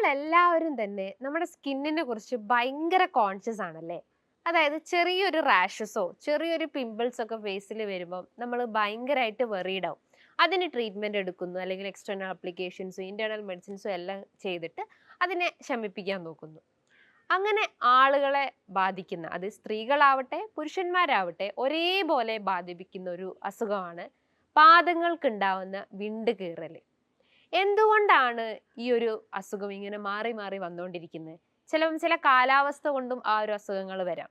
നമ്മളെല്ലാവരും തന്നെ നമ്മുടെ സ്കിന്നിനെ കുറിച്ച് ഭയങ്കര കോൺഷ്യസ് ആണല്ലേ? അതായത് ചെറിയൊരു റാഷസോ ചെറിയൊരു പിമ്പിൾസ് ഒക്കെ ഫേസിൽ വരുമ്പോൾ നമ്മൾ ഭയങ്കരമായിട്ട് വെറീഡ് ആവും. അതിന് ട്രീറ്റ്മെന്റ് എടുക്കുന്നു, അല്ലെങ്കിൽ എക്സ്റ്റേണൽ അപ്ലിക്കേഷൻസും ഇന്റേണൽ മെഡിസിൻസും എല്ലാം ചെയ്തിട്ട് അതിനെ ശമിപ്പിക്കാൻ നോക്കുന്നു. അങ്ങനെ ആളുകളെ ബാധിക്കുന്ന, അത് സ്ത്രീകളാവട്ടെ പുരുഷന്മാരാവട്ടെ ഒരേപോലെ ബാധിപ്പിക്കുന്ന ഒരു അസുഖമാണ് പാദങ്ങൾക്കുണ്ടാവുന്ന വിണ്ട് കീറൽ. എന്തുകൊണ്ടാണ് ഈ ഒരു അസുഖം ഇങ്ങനെ മാറി മാറി വന്നുകൊണ്ടിരിക്കുന്നത്? ചില കാലാവസ്ഥ കൊണ്ടും ആ ഒരു അസുഖങ്ങൾ വരാം.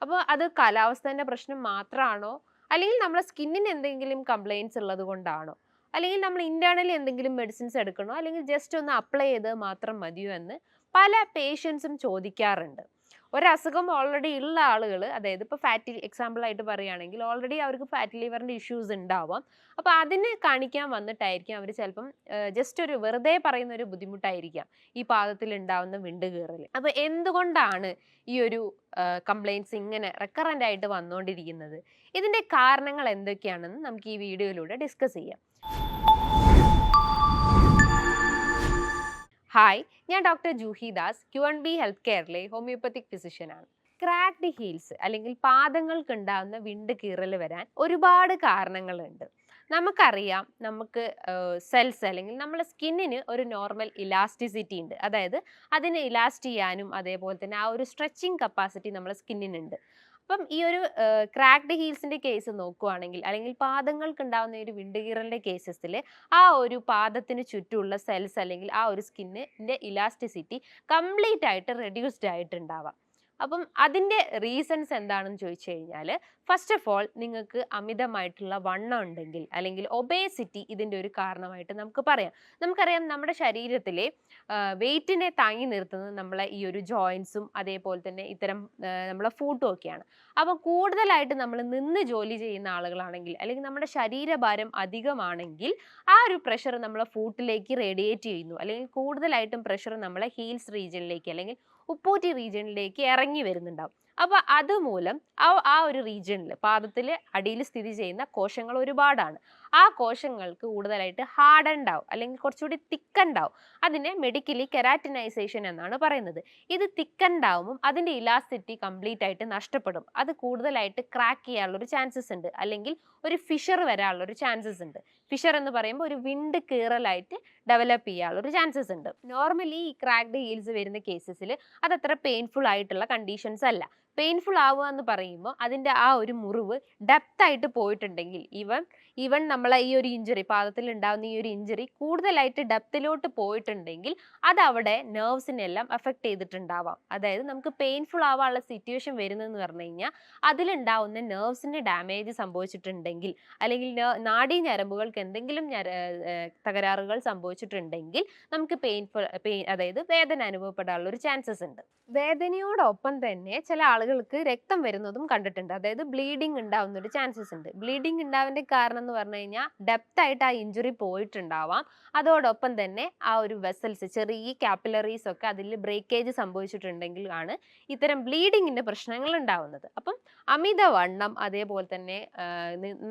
അപ്പോൾ അത് കാലാവസ്ഥേന്റെ പ്രശ്നം മാത്രമാണോ, അല്ലെങ്കിൽ നമ്മുടെ സ്കിന്നിന് എന്തെങ്കിലും കംപ്ലൈൻസ് ഉള്ളത് കൊണ്ടാണോ, അല്ലെങ്കിൽ നമ്മൾ ഇന്റേണലി എന്തെങ്കിലും മെഡിസിൻസ് എടുക്കണോ, അല്ലെങ്കിൽ ജസ്റ്റ് ഒന്ന് അപ്ലൈ ചെയ്ത് മാത്രം മതിയോ എന്ന് പല പേഷ്യൻസും ചോദിക്കാറുണ്ട്. ഒരസുഖം ഓൾറെഡി ഉള്ള ആളുകൾ, അതായത് ഇപ്പോൾ ഫാറ്റി എക്സാമ്പിൾ ആയിട്ട് പറയുകയാണെങ്കിൽ ഓൾറെഡി അവർക്ക് ഫാറ്റി ലിവറിന്റെ ഇഷ്യൂസ് ഉണ്ടാവാം. അപ്പോൾ അതിന് കാണിക്കാൻ വന്നിട്ടായിരിക്കും അവർ ചിലപ്പം ജസ്റ്റ് ഒരു വെറുതെ പറയുന്ന ഒരു ബുദ്ധിമുട്ടായിരിക്കാം ഈ പാദത്തിൽ ഉണ്ടാവുന്ന വിണ്ട് കീറൽ. അപ്പോൾ എന്തുകൊണ്ടാണ് ഈ ഒരു കംപ്ലൈൻറ്റ്സ് ഇങ്ങനെ റെക്കറൻ്റ് ആയിട്ട് വന്നുകൊണ്ടിരിക്കുന്നത്? ഇതിന്റെ കാരണങ്ങൾ എന്തൊക്കെയാണെന്ന് നമുക്ക് ഈ വീഡിയോയിലൂടെ ഡിസ്കസ് ചെയ്യാം. ഹായ്, ഞാൻ doctor Juhi Das, Q&B health കെയറിലെ ഹോമിയോപ്പത്തിക് ഫിസിഷ്യനാണ്. ക്രാക്ഡ് ഹീൽസ് അല്ലെങ്കിൽ പാദങ്ങൾക്ക് ഉണ്ടാകുന്ന വിണ്ട് കീറൽ വരാൻ ഒരുപാട് കാരണങ്ങളുണ്ട്. നമുക്കറിയാം, നമുക്ക് സെൽസ് അല്ലെങ്കിൽ നമ്മുടെ സ്കിന്നിന് ഒരു നോർമൽ ഇലാസ്റ്റിസിറ്റി ഉണ്ട്. അതായത് അതിന് ഇലാസ്റ്റ് ചെയ്യാനും അതേപോലെ തന്നെ ആ ഒരു സ്ട്രെച്ചിങ് കപ്പാസിറ്റി നമ്മുടെ സ്കിന്നിനുണ്ട്. അപ്പം ഈ ഒരു ക്രാക്ഡ് ഹീൽസിന്റെ കേസ് നോക്കുവാണെങ്കിൽ, അല്ലെങ്കിൽ പാദങ്ങൾക്ക് ഉണ്ടാകുന്ന ഒരു വിണ്ടുകീറലിന്റെ കേസസിൽ ആ ഒരു പാദത്തിന് ചുറ്റുമുള്ള സെൽസ് അല്ലെങ്കിൽ ആ ഒരു സ്കിന്നിന്റെ ഇലാസ്റ്റിസിറ്റി കംപ്ലീറ്റ് ആയിട്ട് റെഡ്യൂസ്ഡ് ആയിട്ടുണ്ടാവാം. അപ്പം അതിൻ്റെ റീസൺസ് എന്താണെന്ന് ചോദിച്ചു കഴിഞ്ഞാൽ, ഫസ്റ്റ് ഓഫ് ഓൾ നിങ്ങൾക്ക് അമിതമായിട്ടുള്ള വണ്ണം ഉണ്ടെങ്കിൽ, അല്ലെങ്കിൽ ഒബേസിറ്റി ഇതിൻ്റെ ഒരു കാരണമായിട്ട് നമുക്ക് പറയാം. നമുക്കറിയാം, നമ്മുടെ ശരീരത്തിലെ വെയിറ്റിനെ താങ്ങി നിർത്തുന്നത് നമ്മളെ ഈ ഒരു ജോയിൻസും അതേപോലെ തന്നെ ഇത്തരം നമ്മളെ ഫുഡും ഒക്കെയാണ്. അപ്പോൾ കൂടുതലായിട്ട് നമ്മൾ നിന്ന് ജോലി ചെയ്യുന്ന ആളുകളാണെങ്കിൽ, അല്ലെങ്കിൽ നമ്മുടെ ശരീരഭാരം അധികമാണെങ്കിൽ ആ ഒരു പ്രഷർ നമ്മളെ ഫൂട്ടിലേക്ക് റേഡിയേറ്റ് ചെയ്യുന്നു, അല്ലെങ്കിൽ കൂടുതലായിട്ടും പ്രഷർ നമ്മളെ ഹീൽസ് റീജിയനിലേക്ക് അല്ലെങ്കിൽ ഉപ്പൂറ്റി റീജിയനിലേക്ക് ഇറങ്ങി വരുന്നുണ്ടാവും. അപ്പോൾ അതുമൂലം ആ ഒരു റീജിയനിൽ പാദത്തിൽ അടിയിൽ സ്ഥിതി ചെയ്യുന്ന കോശങ്ങൾ ഒരുപാടാണ്. ആ കോശങ്ങൾക്ക് കൂടുതലായിട്ട് ഹാർഡൻഡ് ആവും, അല്ലെങ്കിൽ കുറച്ചുകൂടി തിക്കൻഡ് ആവും. അതിനെ മെഡിക്കലി കെരാറ്റിനൈസേഷൻ എന്നാണ് പറയുന്നത്. ഇത് തിക്കൻഡ് ആവുമ്പം അതിൻ്റെ ഇലാസ്റ്റിറ്റി കംപ്ലീറ്റ് ആയിട്ട് നഷ്ടപ്പെടും. അത് കൂടുതലായിട്ട് ക്രാക്ക് ചെയ്യാനുള്ളൊരു ചാൻസസ് ഉണ്ട്, അല്ലെങ്കിൽ ഒരു ഫിഷർ വരാനുള്ളൊരു ചാൻസസ് ഉണ്ട്. ഫിഷർ എന്ന് പറയുമ്പോൾ ഒരു വിണ്ട് കീറലായിട്ട് ഡെവലപ്പ് ചെയ്യാനുള്ളൊരു ചാൻസസ് ഉണ്ട്. നോർമലി ഈ ക്രാക്ഡ് ഹീൽസ് വരുന്ന കേസസിൽ അതത്ര പെയിൻഫുൾ ആയിട്ടുള്ള കണ്ടീഷൻസ് അല്ല. പെയിൻഫുൾ ആവുക എന്ന് പറയുമ്പോൾ അതിൻ്റെ ആ ഒരു മുറിവ് ഡെപ്ത് ആയിട്ട് പോയിട്ടുണ്ടെങ്കിൽ, ഈവൻ നമ്മളെ ഈ ഒരു ഇഞ്ചുറി, പാദത്തിൽ ഉണ്ടാകുന്ന ഈ ഒരു ഇഞ്ചുറി കൂടുതലായിട്ട് ഡെപ്തിലോട്ട് പോയിട്ടുണ്ടെങ്കിൽ അത് അവിടെ നെർവ്സിനെല്ലാം എഫക്ട് ചെയ്തിട്ടുണ്ടാവാം. അതായത് നമുക്ക് പെയിൻഫുൾ ആവാനുള്ള സിറ്റുവേഷൻ വരുന്നതെന്ന് പറഞ്ഞു കഴിഞ്ഞാൽ അതിലുണ്ടാവുന്ന നെർവ്സിന് ഡാമേജ് സംഭവിച്ചിട്ടുണ്ടെങ്കിൽ, അല്ലെങ്കിൽ നാഡീ ഞരമ്പുകൾക്ക് എന്തെങ്കിലും തകരാറുകൾ സംഭവിച്ചിട്ടുണ്ടെങ്കിൽ നമുക്ക് അതായത് വേദന അനുഭവപ്പെടാനുള്ള ഒരു ചാൻസസ് ഉണ്ട്. വേദനയോടൊപ്പം തന്നെ ചില ആളുകൾക്ക് രക്തം വരുന്നതും കണ്ടിട്ടുണ്ട്. അതായത് ബ്ലീഡിങ് ഉണ്ടാവുന്ന ഒരു ചാൻസസ് ഉണ്ട്. ബ്ലീഡിങ് ഉണ്ടാവേണ്ട കാരണം എന്ന് പറഞ്ഞു കഴിഞ്ഞാൽ ഡെപ്ത് ആയിട്ട് ആ ഇഞ്ചുറി പോയിട്ടുണ്ടാവാം. അതോടൊപ്പം തന്നെ ആ ഒരു വെസൽസ്, ചെറിയ കാപ്പിലറീസ് ഒക്കെ അതിൽ ബ്രേക്കേജ് സംഭവിച്ചിട്ടുണ്ടെങ്കിൽ ആണ് ഇത്തരം ബ്ലീഡിങ്ങിന്റെ പ്രശ്നങ്ങൾ ഉണ്ടാവുന്നത്. അപ്പം അമിതവണ്ണം, അതേപോലെ തന്നെ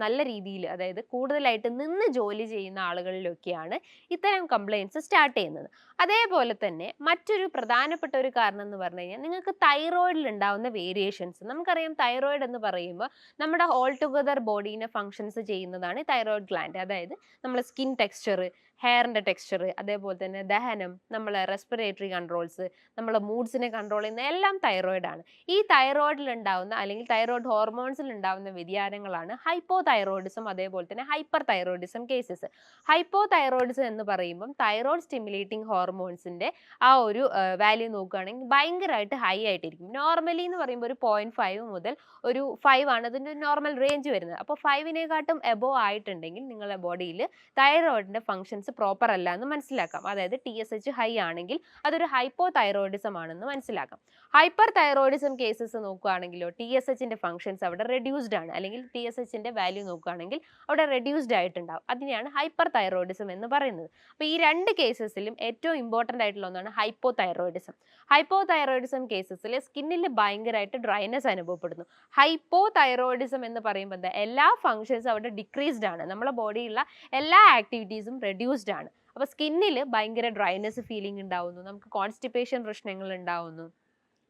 നല്ല രീതിയിൽ, അതായത് കൂടുതലായിട്ട് നിന്ന് ജോലി ചെയ്യുന്ന ആളുകളിലൊക്കെയാണ് ഇത്തരം കംപ്ലൈൻറ്റ്സ് സ്റ്റാർട്ട് ചെയ്യുന്നത്. അതേപോലെ തന്നെ മറ്റൊരു പ്രധാനപ്പെട്ട ഒരു കാരണം എന്ന് പറഞ്ഞു കഴിഞ്ഞാൽ, നിങ്ങൾക്ക് തൈറോയിഡിൽ ഉണ്ടാവുന്ന വേരിയേഷൻസ്. നമുക്കറിയാം, തൈറോയിഡ് എന്ന് പറയുമ്പോൾ നമ്മുടെ ഓൾ ടുഗദർ ബോഡീനെ ഫങ്ഷൻസ് ചെയ്യുന്നതാണ് തൈറോയിഡ് ഗ്ലാൻഡ്. അതായത് നമ്മൾ സ്കിൻ ടെക്സ്ചർ, ഹെയറിൻ്റെ ടെക്സ്ചർ, അതേപോലെ തന്നെ ദഹനം, നമ്മളെ റെസ്പിറേറ്ററി കൺട്രോൾസ്, നമ്മളെ മൂഡ്സിനെ കൺട്രോൾ ചെയ്യുന്ന എല്ലാം തൈറോയിഡാണ്. ഈ തൈറോയിഡിൽ ഉണ്ടാവുന്ന, അല്ലെങ്കിൽ തൈറോയിഡ് ഹോർമോൺസിൽ ഉണ്ടാവുന്ന വ്യതിയാനങ്ങളാണ് ഹൈപ്പോ തൈറോയിഡിസം, അതേപോലെ തന്നെ hyper thyroidism cases. Hypo thyroidism എന്ന് പറയുമ്പം തൈറോയിഡ് സ്റ്റിമുലേറ്റിംഗ് ഹോർമോൺസിന്റെ ആ ഒരു വാല്യൂ നോക്കുകയാണെങ്കിൽ ഭയങ്കരമായിട്ട് ഹൈ ആയിട്ടിരിക്കും. നോർമലി എന്ന് പറയുമ്പോൾ ഒരു 0.5 മുതൽ ഒരു 5 ആണ് അതിൻ്റെ നോർമൽ റേഞ്ച് വരുന്നത്. അപ്പോൾ 5-നേക്കാട്ടും എബോവ് ആയിട്ടുണ്ടെങ്കിൽ നിങ്ങളുടെ ബോഡിയിൽ തൈറോയിഡിന്റെ ഫങ്ഷൻസ് പ്രോപ്പർ അല്ല എന്ന് മനസ്സിലാക്കാം. അതായത് TSH ഹൈ ആണെങ്കിൽ അതൊരു ഹൈപ്പോ തൈറോയിഡിസം ആണെന്ന് മനസ്സിലാക്കാം. ഹൈപ്പർ തൈറോയിഡിസം കേസസ് നോക്കുകയാണെങ്കിലോ TSHന്റെ ഫങ്ഷൻസ് അവിടെ റെഡ്യൂസ്ഡ് ആണ്, അല്ലെങ്കിൽ TSHന്റെ വാല്യൂ നോക്കുകയാണെങ്കിൽ അവിടെ റെഡ്യൂസ്ഡ് ആയിട്ടുണ്ടാവും. അതിനെയാണ് ഹൈപ്പർ തൈറോയിഡിസം എന്ന് പറയുന്നത്. അപ്പോൾ ഈ രണ്ട് കേസസിലും ഏറ്റവും ഇമ്പോർട്ടൻ്റ് ആയിട്ടുള്ള ഒന്നാണ് ഹൈപ്പോ തൈറോയിഡിസം. ഹൈപ്പോ തൈറോയിഡിസം കേസസിൽ സ്കിന്നിൽ ഭയങ്കരമായിട്ട് ഡ്രൈനെസ് അനുഭവപ്പെടുന്നു. ഹൈപ്പോ തൈറോയിഡിസം എന്ന് പറയുമ്പോൾ എല്ലാ ഫങ്ഷൻസും അവിടെ ഡിക്രീസ്ഡ് ആണ്. നമ്മുടെ ബോഡിയിലുള്ള എല്ലാ ആക്ടിവിറ്റീസും റെഡ്യൂസ്ഡ് റെഡ്യൂസ്ഡ് ആണ്. അപ്പോൾ സ്കിന്നിൽ ഭയങ്കര ഡ്രൈനെസ് ഫീലിംഗ് ഉണ്ടാവുന്നു, നമുക്ക് കോൺസ്റ്റിപ്പേഷൻ പ്രശ്നങ്ങൾ ഉണ്ടാവുന്നു,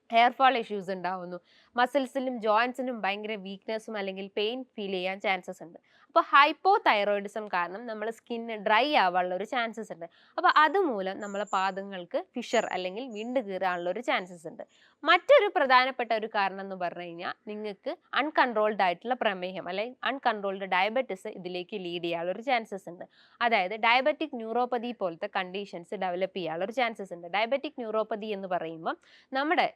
ഹെയർ ഫാൾ ഇഷ്യൂസ് ഉണ്ടാവുന്നു, മസിൽസിലും ജോയിൻസിനും ഭയങ്കര വീക്ക്നെസ്സും അല്ലെങ്കിൽ പെയിൻ ഫീൽ ചെയ്യാൻ ചാൻസസ് ഉണ്ട്. അപ്പോൾ ഹൈപ്പോ തൈറോയിഡിസം കാരണം നമ്മൾ സ്കിന്ന് ഡ്രൈ ആവാനുള്ള ഒരു ചാൻസസ് ഉണ്ട്. അപ്പോൾ അതുമൂലം നമ്മളെ പാദങ്ങൾക്ക് ഫിഷർ അല്ലെങ്കിൽ വിണ്ട് കീറാനുള്ള ഒരു ചാൻസസ് ഉണ്ട്. മറ്റൊരു പ്രധാനപ്പെട്ട ഒരു കാരണം എന്ന് പറഞ്ഞു കഴിഞ്ഞാൽ നിങ്ങൾക്ക് അൺകൺട്രോൾഡ് ആയിട്ടുള്ള പ്രമേഹം അല്ലെങ്കിൽ അൺകൺട്രോൾഡ് ഡയബറ്റിസ് ഇതിലേക്ക് ലീഡ് ചെയ്യാനുള്ള ഒരു ചാൻസസ് ഉണ്ട്. അതായത് ഡയബറ്റിക് ന്യൂറോപ്പതി പോലത്തെ കണ്ടീഷൻസ് ഡെവലപ്പ് ചെയ്യാനുള്ള ഒരു ചാൻസസ് ഉണ്ട്. ഡയബറ്റിക് ന്യൂറോപ്പതി എന്ന് പറയുമ്പോൾ നമ്മുടെ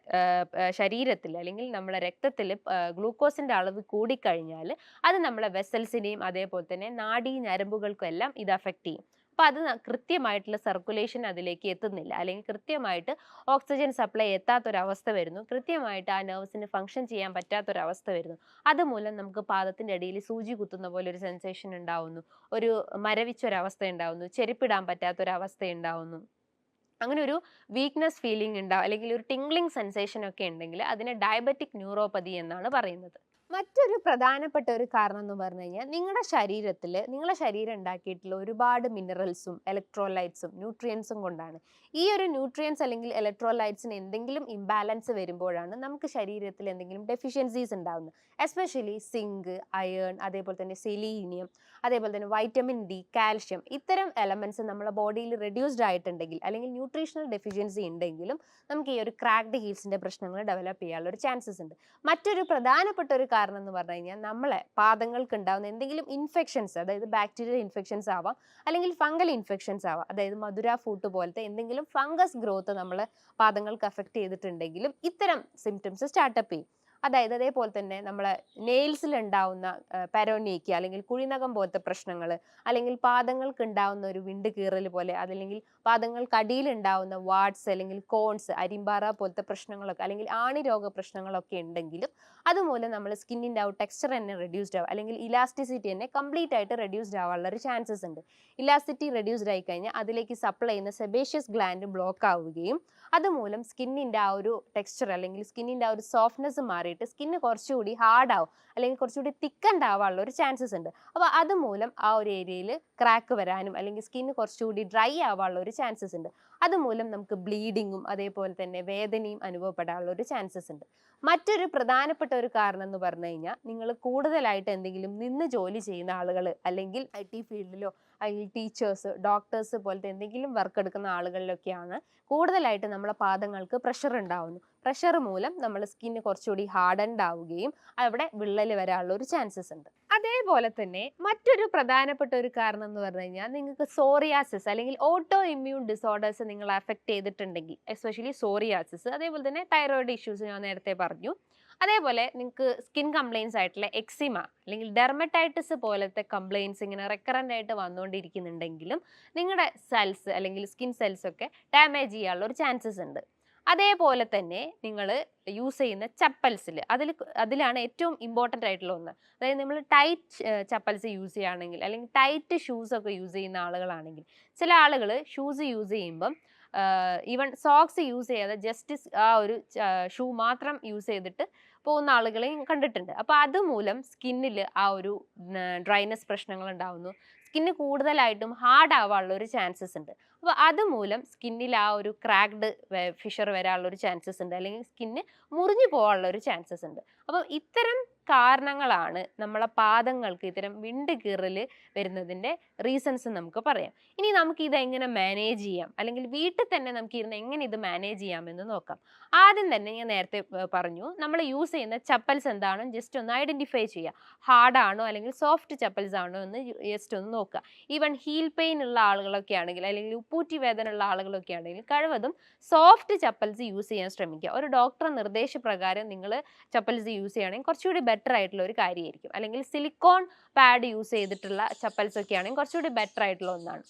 ശരീരത്തിൽ അല്ലെങ്കിൽ നമ്മുടെ രക്തത്തിൽ ഗ്ലൂക്കോസിന്റെ അളവ് കൂടിക്കഴിഞ്ഞാൽ അത് നമ്മളെ വെസൽസിനെയും അതേപോലെ തന്നെ നാഡീ ഞരമ്പുകൾക്കും എല്ലാം ഇത് അഫക്റ്റ് ചെയ്യും. അപ്പോൾ അത് കൃത്യമായിട്ടുള്ള സർക്കുലേഷൻ അതിലേക്ക് എത്തുന്നില്ല, അല്ലെങ്കിൽ കൃത്യമായിട്ട് ഓക്സിജൻ സപ്ലൈ എത്താത്തൊരവസ്ഥ വരുന്നു, കൃത്യമായിട്ട് ആ നെർവ്സിന് ഫങ്ഷൻ ചെയ്യാൻ പറ്റാത്തൊരവസ്ഥ വരുന്നു. അതുമൂലം നമുക്ക് പാദത്തിൻ്റെ അടിയിൽ സൂചി കുത്തുന്ന പോലെ ഒരു സെൻസേഷൻ ഉണ്ടാവുന്നു, ഒരു മരവിച്ചൊരവസ്ഥ ഉണ്ടാവുന്നു, ചെരുപ്പിടാൻ പറ്റാത്തൊരവസ്ഥ ഉണ്ടാവുന്നു. അങ്ങനെ ഒരു വീക്ക്നെസ് ഫീലിംഗ് ഉണ്ടാവും, അല്ലെങ്കിൽ ഒരു ടിംഗ്ലിംഗ് സെൻസേഷൻ ഒക്കെ ഉണ്ടെങ്കിൽ അതിനെ ഡയബറ്റിക് ന്യൂറോപ്പതി എന്നാണ് പറയുന്നത്. മറ്റൊരു പ്രധാനപ്പെട്ട ഒരു കാരണം എന്ന് പറഞ്ഞു കഴിഞ്ഞാൽ നിങ്ങളുടെ ശരീരം ഉണ്ടാക്കിയിട്ടുള്ള ഒരുപാട് മിനറൽസും ഇലക്ട്രോലൈറ്റ്സും ന്യൂട്രിയൻസും കൊണ്ടാണ്. ഈ ഒരു ന്യൂട്രിയൻസ് അല്ലെങ്കിൽ ഇലക്ട്രോലൈറ്റ്സിന് എന്തെങ്കിലും ഇംബാലൻസ് വരുമ്പോഴാണ് നമുക്ക് ശരീരത്തിൽ എന്തെങ്കിലും ഡെഫിഷ്യൻസീസ് ഉണ്ടാകുന്നത്. എസ്പെഷ്യലി സിങ്ക്, അയേൺ, അതേപോലെ തന്നെ സെലീനിയം, അതേപോലെ തന്നെ വൈറ്റമിൻ ഡി, കാൽഷ്യം, ഇത്തരം എലമെന്റ്സ് നമ്മുടെ ബോഡിയിൽ റെഡ്യൂസ്ഡ് ആയിട്ടുണ്ടെങ്കിൽ അല്ലെങ്കിൽ ന്യൂട്രീഷണൽ ഡെഫിഷ്യൻസി ഉണ്ടെങ്കിലും നമുക്ക് ഈ ഒരു ക്രാക്ഡ് ഹീൽസിന്റെ പ്രശ്നങ്ങൾ ഡെവലപ്പ് ചെയ്യാനുള്ള ഒരു ചാൻസസ് ഉണ്ട്. മറ്റൊരു പ്രധാനപ്പെട്ട ഒരു കാരണം എന്ന് പറഞ്ഞു കഴിഞ്ഞാൽ നമ്മളെ പാദങ്ങൾക്ക് ഉണ്ടാകുന്ന എന്തെങ്കിലും ഇൻഫെക്ഷൻസ്, അതായത് ബാക്ടീരിയൽ ഇൻഫെക്ഷൻസ് ആവാം അല്ലെങ്കിൽ ഫംഗൽ ഇൻഫെക്ഷൻസ് ആവാം, അതായത് മധുര ഫൂട്ട് പോലത്തെ എന്തെങ്കിലും ഫംഗസ് ഗ്രോത്ത് നമ്മളെ പാദങ്ങൾക്ക് അഫക്റ്റ് ചെയ്തിട്ടുണ്ടെങ്കിലും ഇത്തരം സിംറ്റംസ് സ്റ്റാർട്ടപ്പ് ചെയ്യും. അതായത് അതേപോലെ തന്നെ നമ്മളെ നെയിൽസിൽ ഉണ്ടാവുന്ന പെരോനീക്ക അല്ലെങ്കിൽ കുഴിനകം പോലത്തെ പ്രശ്നങ്ങൾ, അല്ലെങ്കിൽ പാദങ്ങൾക്ക് ഉണ്ടാവുന്ന ഒരു വിണ്ട് കീറൽ പോലെ, അതല്ലെങ്കിൽ പാദങ്ങൾക്കടിയിൽ ഉണ്ടാവുന്ന വാട്സ് അല്ലെങ്കിൽ കോൺസ്, അരിമ്പാറ പോലത്തെ പ്രശ്നങ്ങളൊക്കെ, അല്ലെങ്കിൽ ആണിരോഗ പ്രശ്നങ്ങളൊക്കെ ഉണ്ടെങ്കിലും അതുമൂലം നമ്മൾ സ്കിന്നിൻ്റെ ആ ടെക്സ്ചർ തന്നെ റെഡ്യൂസ്ഡ് ആവും, അല്ലെങ്കിൽ ഇലാസ്റ്റിസിറ്റി തന്നെ കംപ്ലീറ്റ് ആയിട്ട് റെഡ്യൂസ്ഡ് ആവാനുള്ള ഒരു ചാൻസസ് ഉണ്ട്. ഇലാസ്റ്റിറ്റി റെഡ്യൂസ്ഡ് ആയി കഴിഞ്ഞാൽ അതിലേക്ക് സപ്ലൈ ചെയ്യുന്ന സെബേഷ്യസ് ഗ്ലാൻഡ് ബ്ലോക്ക് ആവുകയും അതുമൂലം സ്കിന്നിൻ്റെ ആ ഒരു ടെക്സ്ചർ അല്ലെങ്കിൽ സ്കിന്നിൻ്റെ ആ ഒരു സോഫ്റ്റ്നെസ് മാറിയിട്ട് സ്കിന്ന് കുറച്ചുകൂടി ഹാർഡാവും അല്ലെങ്കിൽ കുറച്ചുകൂടി തിക്കൻഡ് ആവാനുള്ള ഒരു ചാൻസസ് ഉണ്ട്. അപ്പോൾ അതുമൂലം ആ ഒരു ഏരിയയിൽ ക്രാക്ക് വരാനും അല്ലെങ്കിൽ സ്കിന്ന് കുറച്ചുകൂടി ഡ്രൈ ആവാനുള്ള ഒരു ചാൻസസ് ഉണ്ട്. അതുമൂലം നമുക്ക് ബ്ലീഡിങ്ങും അതേപോലെ തന്നെ വേദനയും അനുഭവപ്പെടാനുള്ള ഒരു ചാൻസസ് ഉണ്ട്. മറ്റൊരു പ്രധാനപ്പെട്ട ഒരു കാരണം എന്ന് പറഞ്ഞു കഴിഞ്ഞാൽ നിങ്ങൾ കൂടുതലായിട്ട് എന്തെങ്കിലും നിന്ന് ജോലി ചെയ്യുന്ന ആളുകൾ, അല്ലെങ്കിൽ IT ഫീൽഡിലോ അല്ലെങ്കിൽ ടീച്ചേഴ്സ്, ഡോക്ടേഴ്സ് പോലത്തെ എന്തെങ്കിലും വർക്ക് എടുക്കുന്ന ആളുകളിലൊക്കെയാണ് കൂടുതലായിട്ട് നമ്മളെ പാദങ്ങൾക്ക് പ്രഷർ ഉണ്ടാവുന്നു. പ്രഷർ മൂലം നമ്മുടെ സ്കിന്ന് കുറച്ചുകൂടി ഹാർഡൻഡ് ആവുകയും അവിടെ വിള്ളൽ വരാനുള്ള ഒരു ചാൻസസ് ഉണ്ട്. അതേപോലെ തന്നെ മറ്റൊരു പ്രധാനപ്പെട്ട ഒരു കാരണം എന്ന് പറഞ്ഞു കഴിഞ്ഞാൽ നിങ്ങൾക്ക് സോറിയാസിസ് അല്ലെങ്കിൽ ഓട്ടോ ഇമ്മ്യൂൺ ഡിസോർഡേഴ്സ് നിങ്ങളെ അഫക്റ്റ് ചെയ്തിട്ടുണ്ടെങ്കിൽ, എസ്പെഷ്യലി സോറിയാസിസ്, അതേപോലെ തന്നെ തൈറോയിഡ് ഇഷ്യൂസ് ഞാൻ നേരത്തെ പറഞ്ഞു, അതേപോലെ നിങ്ങൾക്ക് സ്കിൻ കംപ്ലയിൻസ് ആയിട്ടുള്ള എക്സിമ അല്ലെങ്കിൽ ഡെർമറ്റൈറ്റിസ് പോലത്തെ കംപ്ലയിൻസ് ഇങ്ങനെ റെക്കറൻ്റ് ആയിട്ട് വന്നുകൊണ്ടിരിക്കുന്നുണ്ടെങ്കിലും നിങ്ങളുടെ സെൽസ് അല്ലെങ്കിൽ സ്കിൻ സെൽസ് ഒക്കെ ഡാമേജ് ചെയ്യാനുള്ള ഒരു ചാൻസസ് ഉണ്ട്. അതേപോലെ തന്നെ നിങ്ങൾ യൂസ് ചെയ്യുന്ന ചപ്പൽസിൽ അതിലാണ് ഏറ്റവും ഇമ്പോർട്ടൻ്റ് ആയിട്ടുള്ള ഒന്ന്. അതായത് നമ്മൾ ടൈറ്റ് ചപ്പൽസ് യൂസ് ചെയ്യുകയാണെങ്കിൽ അല്ലെങ്കിൽ ടൈറ്റ് ഷൂസ് ഒക്കെ യൂസ് ചെയ്യുന്ന ആളുകളാണെങ്കിൽ, ചില ആളുകൾ ഷൂസ് യൂസ് ചെയ്യുമ്പം ഈവൻ സോക്സ് യൂസ് ചെയ്യാതെ ജസ്റ്റ് ആ ഒരു ഷൂ മാത്രം യൂസ് ചെയ്തിട്ട് പോകുന്ന ആളുകളെയും കണ്ടിട്ടുണ്ട്. അപ്പോൾ അതുമൂലം സ്കിന്നിൽ ആ ഒരു ഡ്രൈനെസ് പ്രശ്നങ്ങൾ ഉണ്ടാവുന്നു, സ്കിന്ന് കൂടുതലായിട്ടും ഹാർഡ് ആവാനുള്ള ഒരു ചാൻസസ് ഉണ്ട്. അപ്പോൾ അതുമൂലം സ്കിന്നിൽ ആ ഒരു ക്രാക്ഡ് ഫിഷർ വരാനുള്ള ഒരു ചാൻസസ് ഉണ്ട്, അല്ലെങ്കിൽ സ്കിന്ന് മുറിഞ്ഞു പോകാനുള്ള ഒരു ചാൻസസ് ഉണ്ട്. അപ്പം ഇത്തരം കാരണങ്ങളാണ് നമ്മളെ പാദങ്ങൾക്ക് ഇത്തരം വിണ്ട് കീറൽ വരുന്നതിൻ്റെ റീസൺസ് നമുക്ക് പറയാം. ഇനി നമുക്ക് ഇത് എങ്ങനെ മാനേജ് ചെയ്യാം, അല്ലെങ്കിൽ വീട്ടിൽ തന്നെ നമുക്ക് ഇരുന്ന് എങ്ങനെ ഇത് മാനേജ് ചെയ്യാമെന്ന് നോക്കാം. ആദ്യം തന്നെ ഞാൻ നേരത്തെ പറഞ്ഞു, നമ്മൾ യൂസ് ചെയ്യുന്ന ചപ്പൽസ് എന്താണോ ജസ്റ്റ് ഒന്ന് ഐഡൻറ്റിഫൈ ചെയ്യുക. ഹാർഡാണോ അല്ലെങ്കിൽ സോഫ്റ്റ് ചപ്പൽസ് ആണോ എന്ന് ജസ്റ്റ് ഒന്ന് നോക്കുക. ഈവൻ ഹീൽ പെയിൻ ഉള്ള ആളുകളൊക്കെ ആണെങ്കിൽ, അല്ലെങ്കിൽ ഉപ്പൂറ്റി വേദന ഉള്ള ആളുകളൊക്കെ ആണെങ്കിൽ കഴിവതും സോഫ്റ്റ് ചപ്പൽസ് യൂസ് ചെയ്യാൻ ശ്രമിക്കുക. ഒരു ഡോക്ടർ നിർദ്ദേശപ്രകാരം നിങ്ങൾ ചപ്പൽസ് യൂസ് ചെയ്യുകയാണെങ്കിൽ കുറച്ചുകൂടി ബെറ്റർ ആയിട്ടുള്ള ഒരു കാര്യമായിരിക്കും. അല്ലെങ്കിൽ സിലിക്കോൺ പാഡ് യൂസ് ചെയ്തിട്ടുള്ള ചപ്പൽസ് ഒക്കെ ആണെങ്കിൽ കുറച്ചുകൂടി ബെറ്റർ ആയിട്ടുള്ള ഒന്നാണ്.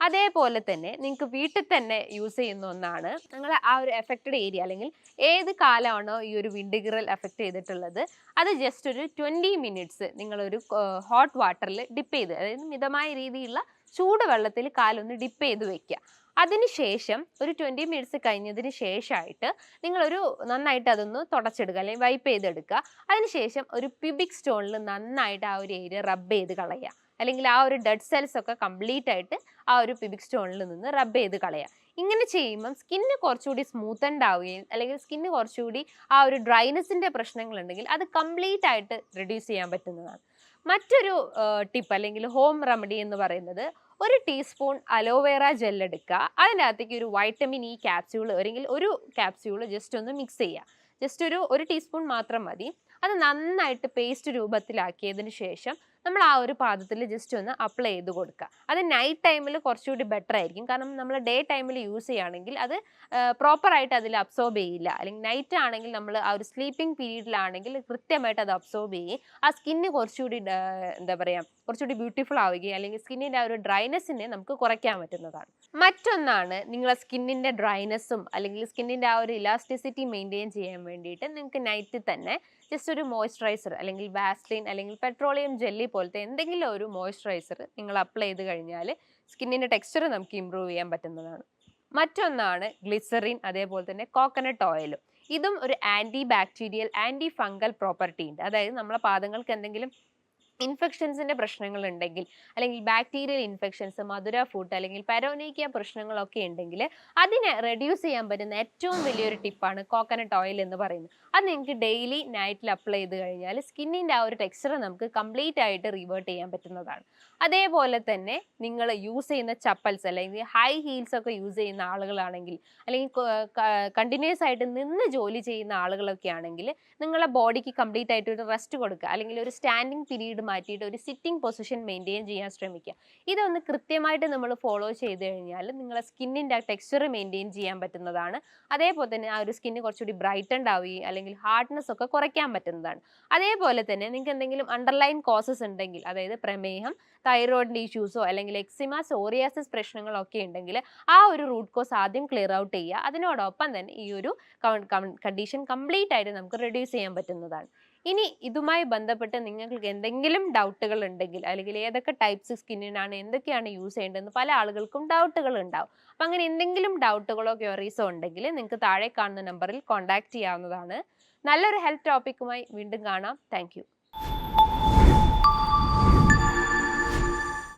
അതേപോലെ തന്നെ നിങ്ങൾക്ക് വീട്ടിൽ തന്നെ യൂസ് ചെയ്യുന്ന ഒന്നാണ്, നിങ്ങൾ ആ ഒരു എഫക്റ്റഡ് ഏരിയ അല്ലെങ്കിൽ ഏത് കാലമാണോ ഈ ഒരു വിണ്ടുകീറൽ എഫക്റ്റ് ചെയ്തിട്ടുള്ളത് അത് ജസ്റ്റ് ഒരു 20 മിനിറ്റ്സ് നിങ്ങളൊരു ഹോട്ട് വാട്ടറിൽ ഡിപ്പ് ചെയ്ത്, അതായത് മിതമായ രീതിയിലുള്ള ചൂടുവെള്ളത്തിൽ കാലൊന്ന് ഡിപ്പ് ചെയ്ത് വെക്കുക. അതിനുശേഷം ഒരു 20 മിനിറ്റ്സ് കഴിഞ്ഞതിന് ശേഷമായിട്ട് നിങ്ങളൊരു നന്നായിട്ട് അതൊന്ന് തുടച്ചെടുക്കുക അല്ലെങ്കിൽ വൈപ്പ് ചെയ്തെടുക്കുക. അതിനുശേഷം ഒരു പ്യൂബിക് സ്റ്റോണിൽ നന്നായിട്ട് ആ ഒരു ഏരിയ റബ്ബ് ചെയ്ത് കളയുക. അല്ലെങ്കിൽ ആ ഒരു ഡെഡ് സെൽസ് ഒക്കെ കംപ്ലീറ്റ് ആയിട്ട് ആ ഒരു പിബിക് സ്റ്റോണിൽ നിന്ന് റബ്ബ് ചെയ്ത് കളയുക. ഇങ്ങനെ ചെയ്യുമ്പം സ്കിന്ന് കുറച്ചുകൂടി സ്മൂത്തൻഡ് ആവുകയും അല്ലെങ്കിൽ സ്കിന്ന് കുറച്ചുകൂടി ആ ഒരു ഡ്രൈനെസ്സിന്റെ പ്രശ്നങ്ങളുണ്ടെങ്കിൽ അത് കംപ്ലീറ്റ് ആയിട്ട് റെഡ്യൂസ് ചെയ്യാൻ പറ്റുന്നതാണ്. മറ്റൊരു ടിപ്പ് അല്ലെങ്കിൽ ഹോം റെമഡി എന്ന് പറയുന്നത്, ഒരു ടീസ്പൂൺ അലോവേറ ജെൽ എടുക്കുക, അതിനകത്തേക്ക് ഒരു വൈറ്റമിൻ ഇ ക്യാപ്സ്യൂൾ അല്ലെങ്കിൽ ഒരു ക്യാപ്സ്യൂൾ ജസ്റ്റ് ഒന്ന് മിക്സ് ചെയ്യുക. ജസ്റ്റ് ഒരു ടീസ്പൂൺ മാത്രം മതി. അത് നന്നായിട്ട് പേസ്റ്റ് രൂപത്തിലാക്കിയതിന് ശേഷം നമ്മൾ ആ ഒരു പാദത്തിൽ ജസ്റ്റ് ഒന്ന് അപ്ലൈ ചെയ്ത് കൊടുക്കുക. അത് നൈറ്റ് ടൈമിൽ കുറച്ചുകൂടി ബെറ്റർ ആയിരിക്കും. കാരണം നമ്മൾ ഡേ ടൈമിൽ യൂസ് ചെയ്യുകയാണെങ്കിൽ അത് പ്രോപ്പറായിട്ട് അതിൽ അബ്സോർബ് ചെയ്യില്ല. അല്ലെങ്കിൽ നൈറ്റ് ആണെങ്കിൽ നമ്മൾ ആ ഒരു സ്ലീപ്പിംഗ് പീരീഡിലാണെങ്കിൽ കൃത്യമായിട്ട് അത് അബ്സോർബ് ചെയ്യും. ആ സ്കിന്ന് കുറച്ചുകൂടി എന്താ പറയുക, കുറച്ചുകൂടി ബ്യൂട്ടിഫുൾ ആവുകയും അല്ലെങ്കിൽ സ്കിന്നിൻ്റെ ആ ഒരു ഡ്രൈനെസ്സിനെ നമുക്ക് കുറയ്ക്കാൻ പറ്റുന്നതാണ്. മറ്റൊന്നാണ്, നിങ്ങളെ സ്കിന്നിൻ്റെ ഡ്രൈനെസ്സും അല്ലെങ്കിൽ സ്കിന്നിൻ്റെ ആ ഒരു ഇലാസ്റ്റിസിറ്റി മെയിൻറ്റെയിൻ ചെയ്യാൻ വേണ്ടിയിട്ട് നിങ്ങൾക്ക് നൈറ്റിൽ തന്നെ ജസ്റ്റ് ഒരു മോയ്സ്ചറൈസർ അല്ലെങ്കിൽ വാസ്ലിൻ അല്ലെങ്കിൽ പെട്രോളിയം ജെല്ലി പോലത്തെ എന്തെങ്കിലും ഒരു മോയ്സ്ചറൈസർ നിങ്ങൾ അപ്ലൈ ചെയ്ത് കഴിഞ്ഞാൽ സ്കിന്നിൻ്റെ ടെക്സ്ചർ നമുക്ക് ഇമ്പ്രൂവ് ചെയ്യാൻ പറ്റുന്നതാണ്. മറ്റൊന്നാണ് ഗ്ലിസറിൻ, അതേപോലെ തന്നെ കോക്കനട്ട് ഓയിലും. ഇതും ഒരു anti bacterial anti fungal property ഉണ്ട്. അതായത് നമ്മളെ പാദങ്ങൾക്ക് എന്തെങ്കിലും ഇൻഫെക്ഷൻസിന്റെ പ്രശ്നങ്ങൾ ഉണ്ടെങ്കിൽ അല്ലെങ്കിൽ ബാക്ടീരിയൽ ഇൻഫെക്ഷൻസ്, മധുര ഫുഡ് അല്ലെങ്കിൽ പരോനീക്കിയ പ്രശ്നങ്ങളൊക്കെ ഉണ്ടെങ്കിൽ അതിനെ റെഡ്യൂസ് ചെയ്യാൻ പറ്റുന്ന ഏറ്റവും വലിയൊരു ടിപ്പാണ് കോക്കനട്ട് ഓയിൽ എന്ന് പറയുന്നത്. അത് നിങ്ങൾക്ക് ഡെയിലി നൈറ്റിൽ അപ്ലൈ ചെയ്ത് കഴിഞ്ഞാൽ സ്കിന്നിൻ്റെ ആ ഒരു ടെക്സ്ചർ നമുക്ക് കംപ്ലീറ്റ് ആയിട്ട് റിവേർട്ട് ചെയ്യാൻ പറ്റുന്നതാണ്. അതേപോലെ തന്നെ നിങ്ങൾ യൂസ് ചെയ്യുന്ന ചപ്പൽസ് അല്ലെങ്കിൽ ഹൈ ഹീൽസ് ഒക്കെ യൂസ് ചെയ്യുന്ന ആളുകളാണെങ്കിൽ അല്ലെങ്കിൽ കണ്ടിന്യൂസ് ആയിട്ട് നിന്ന് ജോലി ചെയ്യുന്ന ആളുകളൊക്കെ ആണെങ്കിൽ നിങ്ങളുടെ ബോഡിക്ക് കംപ്ലീറ്റ് ആയിട്ട് ഒരു റെസ്റ്റ് കൊടുക്കുക, അല്ലെങ്കിൽ ഒരു സ്റ്റാൻഡിങ് പീരീഡ് മാറ്റിയിട്ട് ഒരു സിറ്റിംഗ് പൊസിഷൻ മെയിൻറ്റെയിൻ ചെയ്യാൻ ശ്രമിക്കുക. ഇതൊന്ന് കൃത്യമായിട്ട് നമ്മൾ ഫോളോ ചെയ്ത് കഴിഞ്ഞാൽ നിങ്ങളുടെ സ്കിന്നിൻ്റെ ആ ടെക്സ്ചർ മെയിൻറ്റെയിൻ ചെയ്യാൻ പറ്റുന്നതാണ്. അതേപോലെ തന്നെ ആ ഒരു സ്കിന്ന് കുറച്ചുകൂടി ബ്രൈറ്റൻഡ് ആവുകയും അല്ലെങ്കിൽ ഹാർഡ്നെസ് ഒക്കെ കുറയ്ക്കാൻ പറ്റുന്നതാണ്. അതേപോലെ തന്നെ നിങ്ങൾക്ക് എന്തെങ്കിലും അണ്ടർലൈൻ കോസസ് ഉണ്ടെങ്കിൽ, അതായത് പ്രമേഹം, തൈറോയിഡിൻ്റെ ഇഷ്യൂസോ അല്ലെങ്കിൽ എക്സിമ, സോറിയാസിസ് പ്രശ്നങ്ങളൊക്കെ ഉണ്ടെങ്കിൽ ആ ഒരു റൂട്ട് കോസ് ആദ്യം ക്ലിയർ ഔട്ട് ചെയ്യുക. അതിനോടൊപ്പം തന്നെ ഈ ഒരു കണ്ടീഷൻ കംപ്ലീറ്റ് ആയിട്ട് നമുക്ക് റെഡ്യൂസ് ചെയ്യാൻ പറ്റുന്നതാണ്. ഇനി ഇതുമായി ബന്ധപ്പെട്ട് നിങ്ങൾക്ക് എന്തെങ്കിലും ഡൗട്ടുകൾ ഉണ്ടെങ്കിൽ, അല്ലെങ്കിൽ ഏതൊക്കെ ടൈപ്സ് സ്കിന്നിനാണ് എന്തൊക്കെയാണ് യൂസ് ചെയ്യേണ്ടതെന്ന് പല ആളുകൾക്കും ഡൗട്ടുകൾ ഉണ്ടാവും. അപ്പം അങ്ങനെ എന്തെങ്കിലും ഡൗട്ടുകളോ ക്വയറീസോ ഉണ്ടെങ്കിൽ നിങ്ങൾക്ക് താഴെ കാണുന്ന നമ്പറിൽ കോൺടാക്ട് ചെയ്യാവുന്നതാണ്. നല്ലൊരു ഹെൽത്ത് ടോപ്പിക്കുമായി വീണ്ടും കാണാം. താങ്ക്